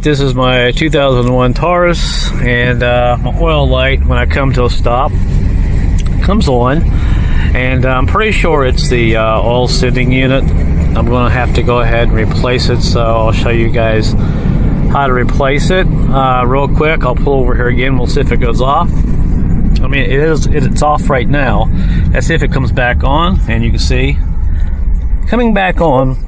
this is my 2001 Taurus, and my oil light, when I come to a stop, comes on, and I'm pretty sure it's the oil sending unit. I'm going to have to go ahead and replace it, so I'll show you guys how to replace it real quick. I'll pull over here again. We'll see if it goes off. I mean, it's off right now. Let's see if it comes back on, and you can see coming back on.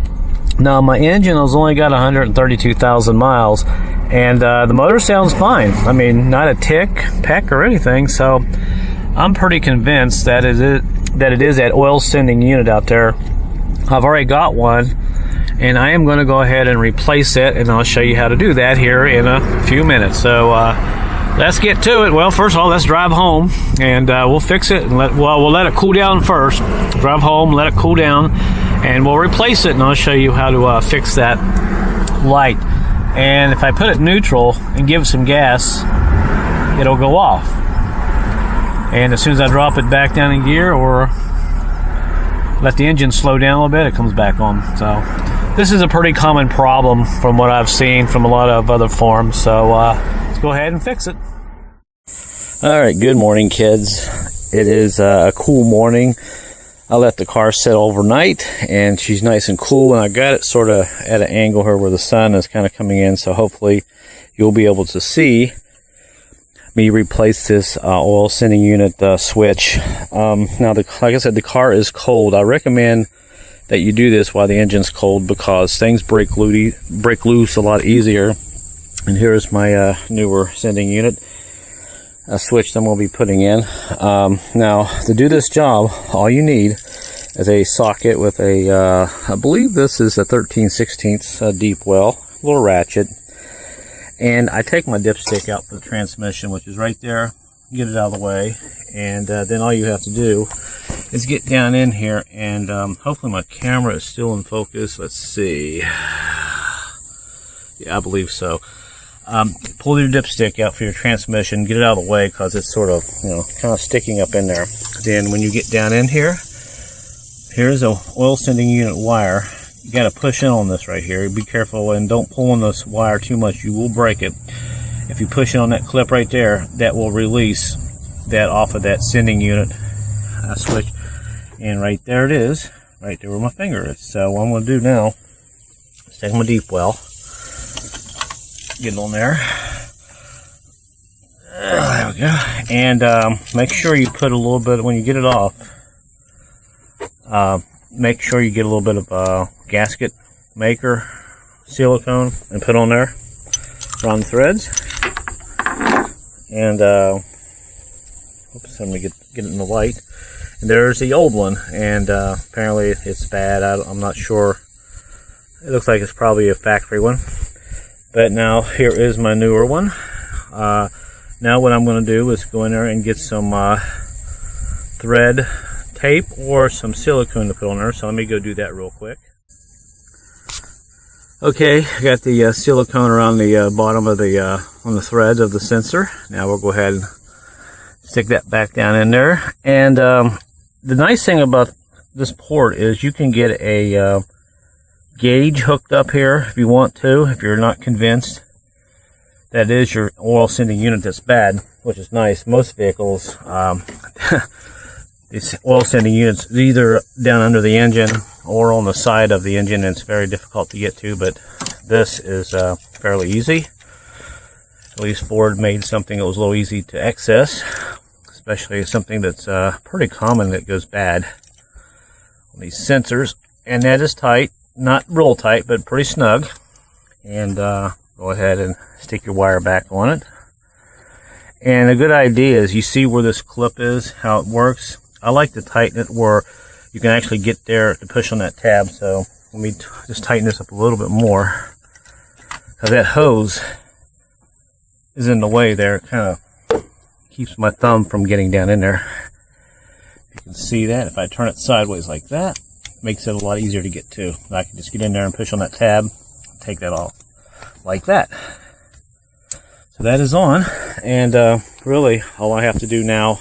Now, my engine has only got 132,000 miles, and the motor sounds fine. I mean, not a peck or anything, so I'm pretty convinced that it is that oil sending unit out there. I've already got one, and I am going to go ahead and replace it, and I'll show you how to do that here in a few minutes. So let's get to it. Well, first of all, let's drive home, and we'll fix it. And we'll let it cool down first. Drive home, let it cool down, and we'll replace it, and I'll show you how to fix that light. And if I put it neutral and give it some gas, it'll go off. And as soon as I drop it back down in gear or let the engine slow down a little bit, it comes back on. So this is a pretty common problem from what I've seen from a lot of other forums. So let's go ahead and fix it. All right, good morning, kids. It is a cool morning. I let the car sit overnight, and she's nice and cool, and I got it sort of at an angle here where the sun is kind of coming in, so hopefully you'll be able to see me replace this oil sending unit switch. Now, like I said, the car is cold. I recommend that you do this while the engine's cold because things break loose a lot easier. And here's my newer sending unit switch that I'm going to be putting in. Now, to do this job, all you need is a socket with a, I believe this is a 13/16 deep well, little ratchet. And I take my dipstick out for the transmission, which is right there, get it out of the way. And then all you have to do is get down in here, and hopefully my camera is still in focus. Let's see. Yeah, I believe so. Pull your dipstick out for your transmission, get it out of the way because it's sort of, kind of sticking up in there. Then when you get down in here, here's a oil sending unit wire. You got to push in on this right here. Be careful and don't pull on this wire too much. You will break it. If you push in on that clip right there, that will release that off of that sending unit switch. And right there it is, right there where my finger is. So what I'm going to do now is take my deep well, get it on there. There we go. And make sure you put a little bit, when you get it off, make sure you get a little bit of gasket maker silicone and put on there around the threads. And oops, I'm gonna get it in the light. And there's the old one, and apparently it's bad. I'm not sure. It looks like it's probably a factory one. But now here is my newer one. Now what I'm going to do is go in there and get some thread tape or some silicone to put on there. So let me go do that real quick. Okay, I got the silicone around the bottom of the on the threads of the sensor. Now we'll go ahead and stick that back down in there. And the nice thing about this port is you can get a gauge hooked up here if you want to, if you're not convinced that is your oil sending unit that's bad, which is nice. Most vehicles, these oil sending units either down under the engine or on the side of the engine, and it's very difficult to get to, but this is fairly easy. At least Ford made something that was a little easy to access, especially something that's pretty common that goes bad on these sensors. And that is tight. Not real tight, but pretty snug. And go ahead and stick your wire back on it. And a good idea is you see where this clip is, how it works. I like to tighten it where you can actually get there to push on that tab. So let me just tighten this up a little bit more, because that hose is in the way there. It kind of keeps my thumb from getting down in there. You can see that if I turn it sideways like that, makes it a lot easier to get to. I can just get in there and push on that tab, take that off like that. So that is on, and really all I have to do now,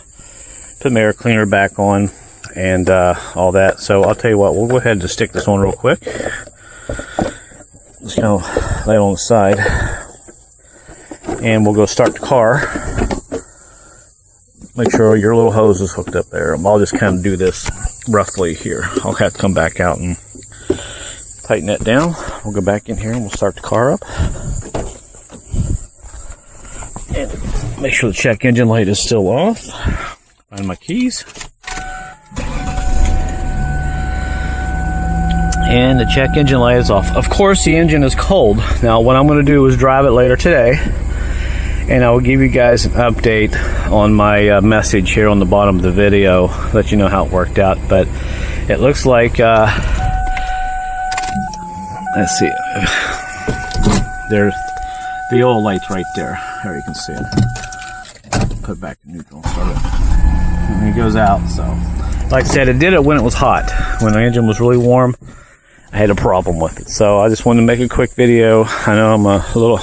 put my air cleaner back on and all that. So I'll tell you what, we'll go ahead and just stick this on real quick. Just kind of lay it on the side. and we'll go start the car. Make sure your little hose is hooked up there. I'll just kind of do this roughly here. I'll have to come back out and tighten that down. We'll go back in here and we'll start the car up. And make sure the check engine light is still off. Find my keys. And the check engine light is off. Of course, the engine is cold. Now, what I'm going to do is drive it later today, and I will give you guys an update on my message here on the bottom of the video, let you know how it worked out. But it looks like, let's see, there's the oil light's right there. There you can see it. Put it back in neutral, start it. And it goes out. So, like I said, it did it when it was hot. When the engine was really warm, I had a problem with it. So I just wanted to make a quick video. I know I'm a little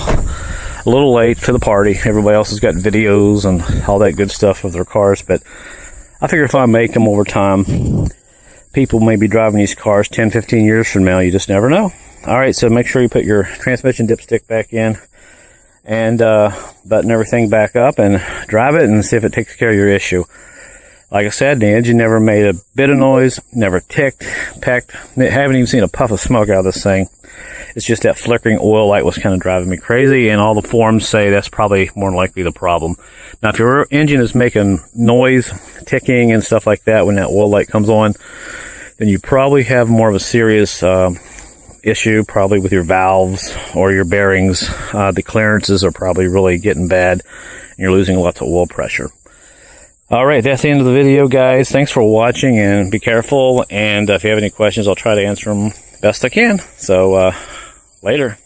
late to the party. Everybody else has got videos and all that good stuff with their cars, but I figure if I make them over time, people may be driving these cars 10-15 years from now. You just never know. All right, so make sure you put your transmission dipstick back in and button everything back up and drive it and see if it takes care of your issue. Like I said, the engine never made a bit of noise, never ticked, pecked. Haven't even seen a puff of smoke out of this thing. It's just that flickering oil light was kind of driving me crazy, and all the forums say that's probably more than likely the problem. Now, if your engine is making noise, ticking, and stuff like that when that oil light comes on, then you probably have more of a serious issue, probably with your valves or your bearings. The clearances are probably really getting bad, and you're losing lots of oil pressure. All right, that's the end of the video, guys. Thanks for watching, and be careful. And if you have any questions, I'll try to answer them best I can. So, later.